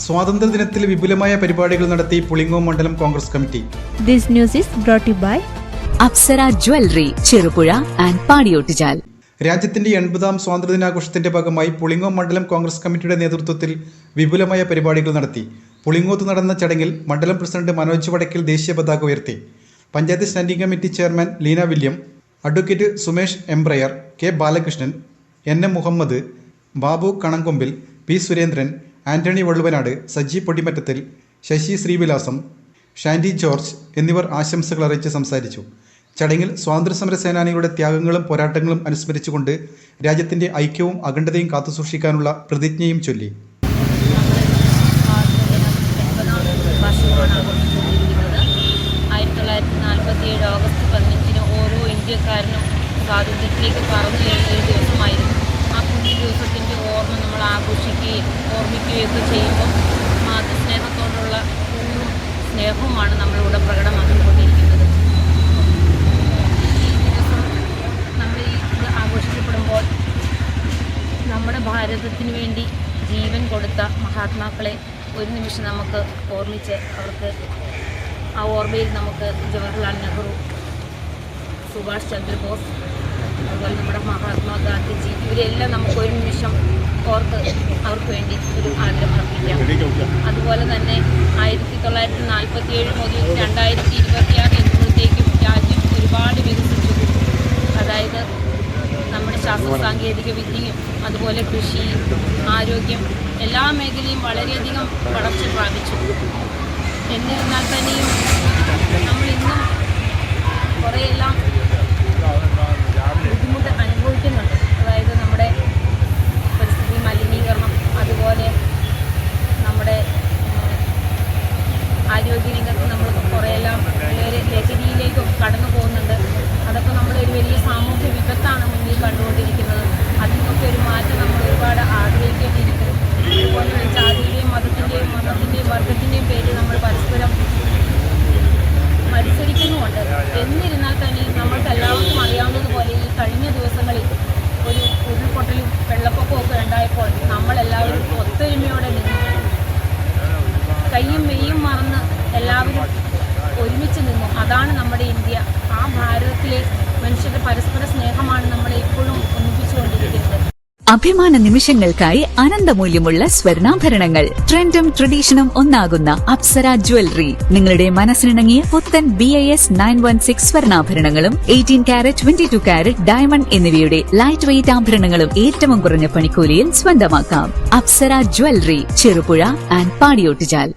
സ്വാതന്ത്ര്യദിനത്തിൽ വിപുലമായ പരിപാടികൾ നടത്തി പുളിങ്ങോം മണ്ഡലം Congress committee. This news is brought you by Apsara jewellery, Cherupuzha and Padiyottuchal. രാജ്യത്തിന്റെ 80ാം സ്വാതന്ത്ര്യദിനാഘോഷത്തിന്റെ ഭാഗമായി പുളിങ്ങോം മണ്ഡലം കോൺഗ്രസ് കമ്മിറ്റിയുടെ നേതൃത്വത്തിൽ വിപുലമായ പരിപാടികൾ നടത്തി. പുളിങ്ങോത്ത് നടന്ന ചടങ്ങിൽ മണ്ഡലം പ്രസിഡന്റ് മനോജ് വടക്കിൽ ദേശീയ പതാക ഉയർത്തി. Panchayat standing committee chairman Leena William, advocate Sumesh എംബ്രയർ, K Balakrishnan, N Muhammad, Babu Kanankombil, P Surendran, Antony Valluvanad, Saji Podimattathil, Sasi Srivilasam, Shandy George എന്നിവർ ആശംസകൾ അറിയിച്ച് സംസാരിച്ചു. ചടങ്ങിൽ സ്വാതന്ത്ര്യസമര സേനാനികളുടെ ത്യാഗങ്ങളും പോരാട്ടങ്ങളും അനുസ്മരിച്ചുകൊണ്ട് രാജ്യത്തിന്റെ ഐക്യവും അഖണ്ഡതയും കാത്തുസൂക്ഷിക്കാനുള്ള പ്രതിജ്ഞയും ചൊല്ലി. ഓഗസ്റ്റ് 15 ഓരോ ഇന്ത്യക്കാരനും സ്വാതന്ത്ര്യത്തിലേക്ക് പറന്നു കയറുന്ന ഒരു ദിവസമായിരുന്നു. ആ പുതിയ ദിവസത്തിൻ്റെ ഓർമ്മ നമ്മൾ ആഘോഷിക്കുകയും ഓർമ്മിക്കുകയൊക്കെ ചെയ്യുമ്പോൾ മാതൃസ്നേഹത്തോടുള്ള പൂർണ്ണ സ്നേഹവുമാണ് നമ്മളിവിടെ പ്രകടമാക്കിക്കൊണ്ടിരിക്കുന്നത്. ഈ ദിവസം നമ്മൾ ഇത് ആഘോഷിക്കപ്പെടുമ്പോൾ നമ്മുടെ ഭാരതത്തിന് വേണ്ടി ജീവൻ കൊടുത്ത മഹാത്മാക്കളെ ഒരു നിമിഷം നമുക്ക് ഓർമ്മിച്ച് അവർക്ക് ആ ഓർമ്മയിൽ നമുക്ക് ജവഹർലാൽ നെഹ്റു, സുഭാഷ് ചന്ദ്രബോസ്, അതുപോലെ നമ്മുടെ മഹാത്മാഗാന്ധിജി, ഇവരെല്ലാം നമുക്ക് ഒരു നിമിഷം ഓർത്ത് അവർക്ക് വേണ്ടി ഒരു ആദരം അർപ്പിക്കാം. അതുപോലെ തന്നെ 1947 മുതൽ 2026 എത്തുമ്പോഴത്തേക്കും രാജ്യം ഒരുപാട് വികസിച്ചു. അതായത് നമ്മുടെ ശാസ്ത്ര സാങ്കേതിക വിദ്യയും അതുപോലെ കൃഷി, ആരോഗ്യം, എല്ലാ മേഖലയും വളരെയധികം വളർച്ച പ്രാപിച്ചു. എന്നിരുന്നാൽ തന്നെയും നമ്മളിന്നും കുറേയെല്ലാം ബുദ്ധിമുട്ട് അനുഭവിക്കുന്നുണ്ട്. അതായത് നമ്മുടെ പരിസ്ഥിതി മലിനീകരണം, അതുപോലെ നമ്മുടെ ആരോഗ്യരംഗത്ത് നമ്മൾ കുറേയെല്ലാം ലഹരിയിലേക്കും കടന്നു പോകുന്നുണ്ട്. അതൊക്കെ നമ്മളൊരു വലിയ സാമൂഹ്യ വിപത്താണ് മുന്നിൽ കണ്ടുകൊണ്ടിരിക്കുന്നത്. അതിനൊക്കെ ഒരു മാറ്റം നമ്മൾ ഒരുപാട് ആഗ്രഹിക്കേണ്ടിയിരിക്കുന്നു. അതുപോലെ ജാതിയുടെയും മതത്തിൻ്റെയും വർഗത്തിൻ്റെയും പേരിൽ നമ്മൾ പരസ്പരം മത്സരിക്കുന്നുമുണ്ട്. എന്നിരുന്നാൽ തന്നെയും നമ്മൾക്ക് എല്ലാവർക്കും അറിയാവുന്നതുപോലെ ഈ കഴിഞ്ഞ ദിവസങ്ങളിൽ ഒരു ഉരുൾപൊട്ടലും വെള്ളപ്പൊക്കവും ഒക്കെ ഉണ്ടായപ്പോൾ നമ്മളെല്ലാവരും ഒത്തൊരുമയോടെ നിന്നു, കയ്യും മെയ്യും മറന്ന് എല്ലാവരും ഒരുമിച്ച് നിന്നു. അതാണ് നമ്മുടെ ഇന്ത്യ. ആ ഭാരതത്തിലെ മനുഷ്യരുടെ പരസ്പര സ്നേഹമാണ് നമ്മളെ ഇപ്പോഴും ഒന്നിപ്പിച്ചുകൊണ്ടിരിക്കുന്നത്. അഭിമാന നിമിഷങ്ങൾക്കായി അനന്തമൂല്യമുള്ള സ്വർണ്ണാഭരണങ്ങൾ, ട്രെൻഡും ട്രഡീഷനും ഒന്നാകുന്ന അപ്സര ജ്വല്ലറി. നിങ്ങളുടെ മനസ്സിനിണങ്ങിയ പുത്തൻ BIS 916 സ്വർണ്ണാഭരണങ്ങളും 18 കാരറ്റ്, 22 കാരറ്റ് ഡയമണ്ട് എന്നിവയുടെ ലൈറ്റ് വെയ്റ്റ് ആഭരണങ്ങളും ഏറ്റവും കുറഞ്ഞ പണിക്കൂലിയിൽ സ്വന്തമാക്കാം. Apsara jewellery, Cherupuzha and Padiyottuchal.